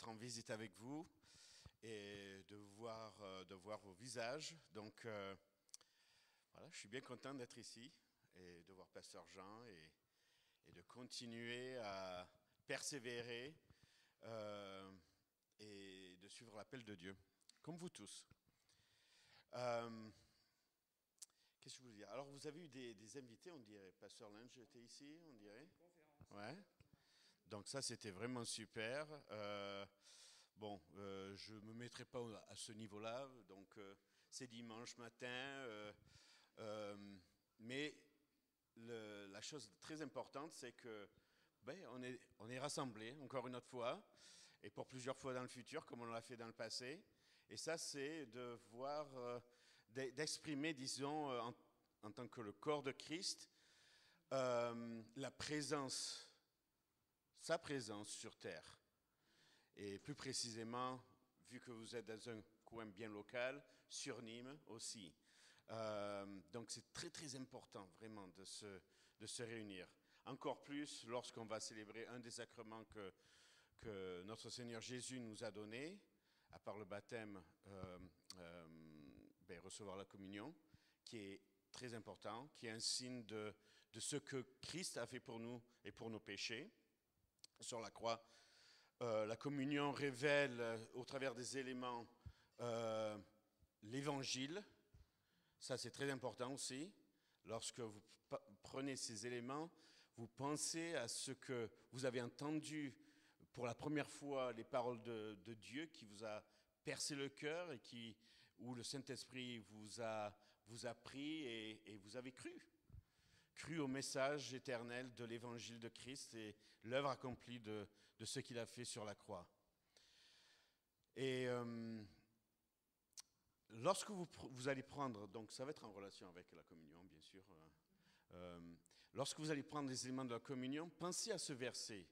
d'être en visite avec vous et de voir vos visages. Donc voilà, je suis bien content d'être ici et de voir Pasteur Jean et de continuer à persévérer et de suivre l'appel de Dieu, comme vous tous. Qu'est-ce que je voulais dire? Alors, vous avez eu des invités, on dirait. Pasteur Lange était ici, on dirait. Ouais. Donc ça, c'était vraiment super. Je ne me mettrai pas à ce niveau-là. Donc, c'est dimanche matin. Mais la chose très importante, c'est que on est rassemblés, encore une autre fois, et pour plusieurs fois dans le futur, comme on l'a fait dans le passé. Et ça, c'est de voir, d'exprimer, disons, en tant que le corps de Christ, la présence, sa présence sur terre. Et plus précisément, vu que vous êtes dans un coin bien local, sur Nîmes aussi. Donc c'est très très important vraiment de se réunir. Encore plus lorsqu'on va célébrer un des sacrements que notre Seigneur Jésus nous a donné, à part le baptême, recevoir la communion, qui est très important, qui est un signe de ce que Christ a fait pour nous et pour nos péchés. Sur la croix, la communion révèle au travers des éléments l'évangile. Ça, c'est très important aussi. Lorsque vous prenez ces éléments, vous pensez à ce que vous avez entendu pour la première fois, les paroles de Dieu qui vous a percé le cœur et où le Saint-Esprit vous a pris et vous avez cru au message éternel de l'évangile de Christ et l'œuvre accomplie de ce qu'il a fait sur la croix. Et lorsque vous allez prendre, donc ça va être en relation avec la communion, bien sûr. Lorsque vous allez prendre les éléments de la communion, pensez à ce verset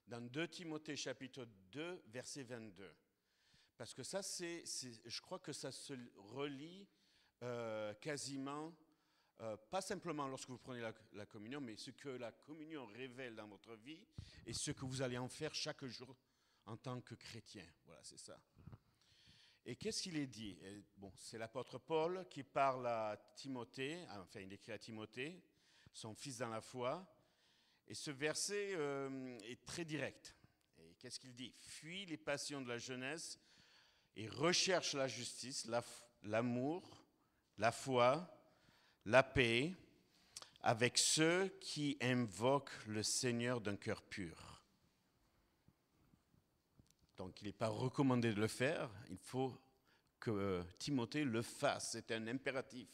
dans 2 Timothée chapitre 2, verset 22. Parce que ça, je crois que ça se relie quasiment, pas simplement lorsque vous prenez la communion, mais ce que la communion révèle dans votre vie et ce que vous allez en faire chaque jour en tant que chrétien. Voilà, c'est ça. Et qu'est-ce qu'il est dit? C'est l'apôtre Paul qui parle à Timothée, enfin il écrit à Timothée, son fils dans la foi, et ce verset est très direct. Et qu'est-ce qu'il dit? Fuis les passions de la jeunesse et recherche la justice, l'amour, la foi, la paix, avec ceux qui invoquent le Seigneur d'un cœur pur. Donc il n'est pas recommandé de le faire, il faut que Timothée le fasse, c'est un impératif,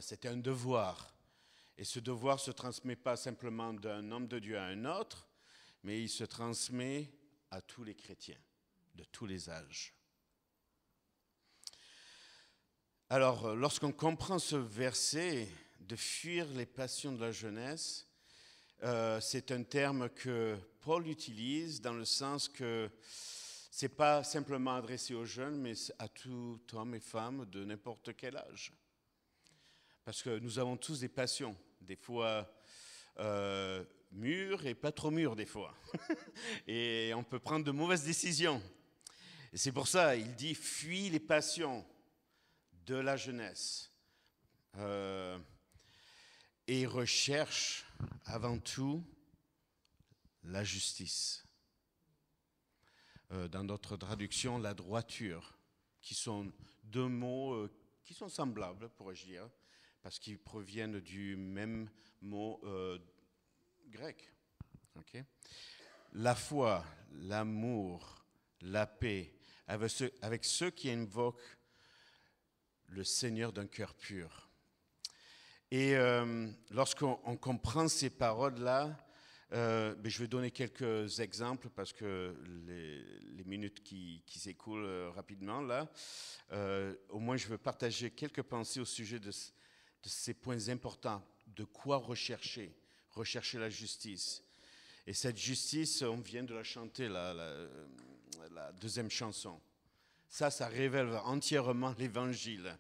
c'est un devoir. Et ce devoir ne se transmet pas simplement d'un homme de Dieu à un autre, mais il se transmet à tous les chrétiens, de tous les âges. Alors, lorsqu'on comprend ce verset, de fuir les passions de la jeunesse, c'est un terme que Paul utilise dans le sens que ce n'est pas simplement adressé aux jeunes, mais à tout homme et femme de n'importe quel âge. Parce que nous avons tous des passions, des fois mûres et pas trop mûres des fois. Et on peut prendre de mauvaises décisions. Et c'est pour ça, il dit, fuis les passions de la jeunesse. Et recherche avant tout la justice. Dans notre traduction, la droiture, qui sont deux mots qui sont semblables, pourrais-je dire, parce qu'ils proviennent du même mot grec. Okay? La foi, l'amour, la paix, avec ceux qui invoquent le Seigneur d'un cœur pur. Et lorsqu'on comprend ces paroles-là, je vais donner quelques exemples parce que les minutes qui s'écoulent rapidement là, au moins je veux partager quelques pensées au sujet de ces points importants. De quoi rechercher la justice. Et cette justice, on vient de la chanter, la deuxième chanson. Ça révèle entièrement l'évangile.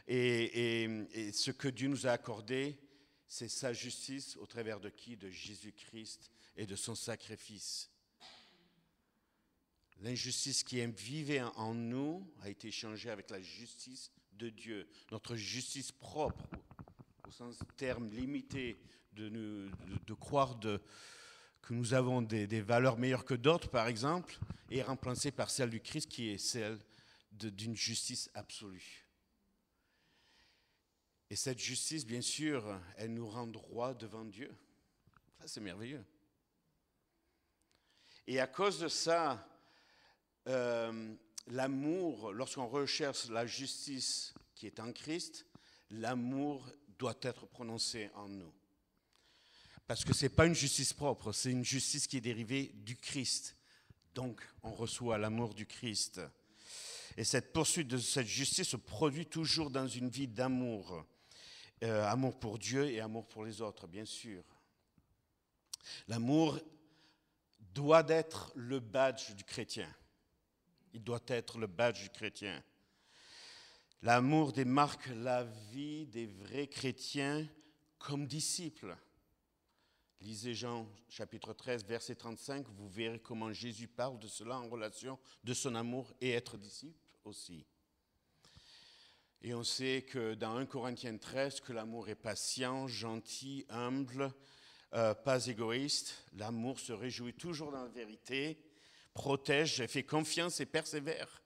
Et ce que Dieu nous a accordé, c'est sa justice au travers de qui? De Jésus-Christ et de son sacrifice. l'injustice qui vivait en nous a été changée avec la justice de Dieu, notre justice propre, au sens terme limité de croire que nous avons des valeurs meilleures que d'autres, par exemple, est remplacée par celle du Christ qui est celle d'une justice absolue. Et cette justice, bien sûr, elle nous rend droit devant Dieu. Ça, c'est merveilleux. Et à cause de ça, l'amour, lorsqu'on recherche la justice qui est en Christ, l'amour doit être prononcé en nous. Parce que ce n'est pas une justice propre, c'est une justice qui est dérivée du Christ. Donc, on reçoit l'amour du Christ. Et cette poursuite de cette justice se produit toujours dans une vie d'amour. Amour pour Dieu et amour pour les autres, bien sûr. L'amour doit être le badge du chrétien. Il doit être le badge du chrétien. L'amour démarque la vie des vrais chrétiens comme disciples. Lisez Jean chapitre 13, verset 35, vous verrez comment Jésus parle de cela en relation de son amour et être disciple aussi. Et on sait que dans 1 Corinthiens 13, que l'amour est patient, gentil, humble, pas égoïste. L'amour se réjouit toujours dans la vérité, protège, fait confiance et persévère.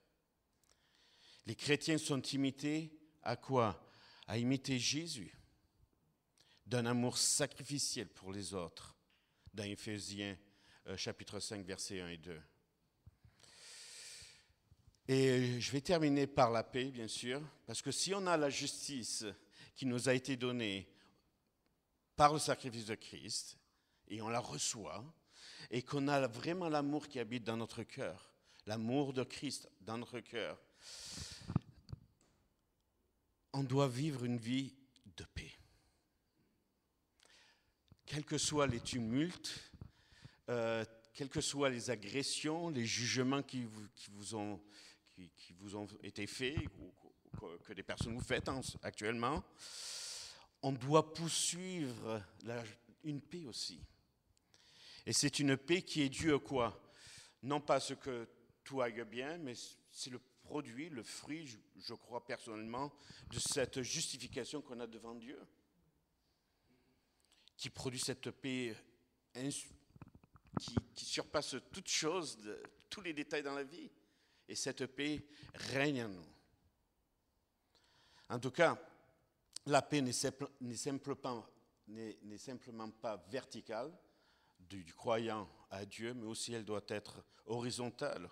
Les chrétiens sont imités à quoi? À imiter Jésus, d'un amour sacrificiel pour les autres, dans Éphésiens chapitre 5, versets 1 et 2. Et je vais terminer par la paix, bien sûr, parce que si on a la justice qui nous a été donnée par le sacrifice de Christ, et on la reçoit, et qu'on a vraiment l'amour qui habite dans notre cœur, l'amour de Christ dans notre cœur, on doit vivre une vie de paix. Quels que soient les tumultes, quelles que soient les agressions, les jugements qui vous ont été faits, ou que des personnes vous faites actuellement, on doit poursuivre une paix aussi. Et c'est une paix qui est due à quoi? Non pas ce que tout aille bien, mais c'est le produit, le fruit, je crois personnellement, de cette justification qu'on a devant Dieu, qui produit cette paix qui surpasse toute chose, tous les détails dans la vie. Et cette paix règne en nous. En tout cas, la paix n'est simplement pas verticale, du croyant à Dieu, mais aussi elle doit être horizontale.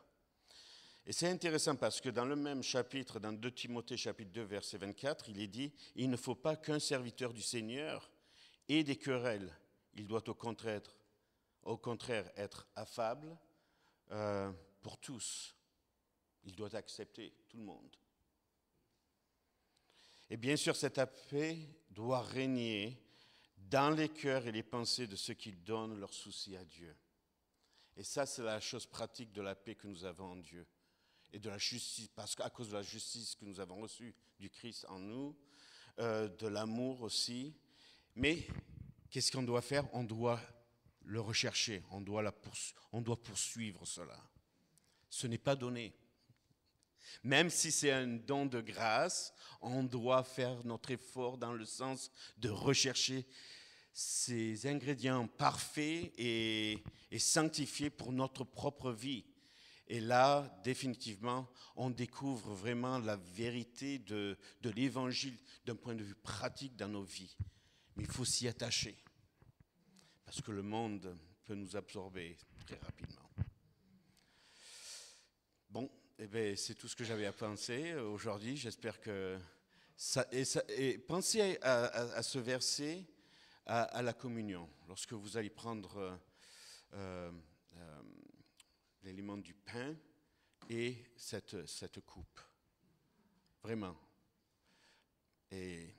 Et c'est intéressant parce que dans le même chapitre, dans 2 Timothée chapitre 2, verset 24, il est dit « Il ne faut pas qu'un serviteur du Seigneur ait des querelles. Il doit au contraire être affable pour tous. Il doit accepter tout le monde. » Et bien sûr, cette paix doit régner dans les cœurs et les pensées de ceux qui donnent leurs soucis à Dieu. Et ça, c'est la chose pratique de la paix que nous avons en Dieu. Et de la justice, parce qu'à cause de la justice que nous avons reçue du Christ en nous, de l'amour aussi. Mais qu'est-ce qu'on doit faire? On doit le rechercher, on doit poursuivre cela. Ce n'est pas donné. Même si c'est un don de grâce, on doit faire notre effort dans le sens de rechercher ces ingrédients parfaits et sanctifiés pour notre propre vie. Et là, définitivement, on découvre vraiment la vérité de l'Évangile d'un point de vue pratique dans nos vies. Mais il faut s'y attacher, parce que le monde peut nous absorber très rapidement. Bon, eh bien, c'est tout ce que j'avais à penser aujourd'hui. J'espère que et pensez à ce verset à la communion. Lorsque vous allez prendre l'élément du pain et cette coupe. Vraiment. Et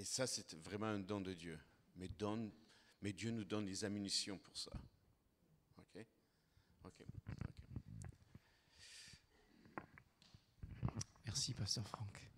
ça, c'est vraiment un don de Dieu. Mais Dieu nous donne les ammunitions pour ça. OK? Merci, Pasteur Franck.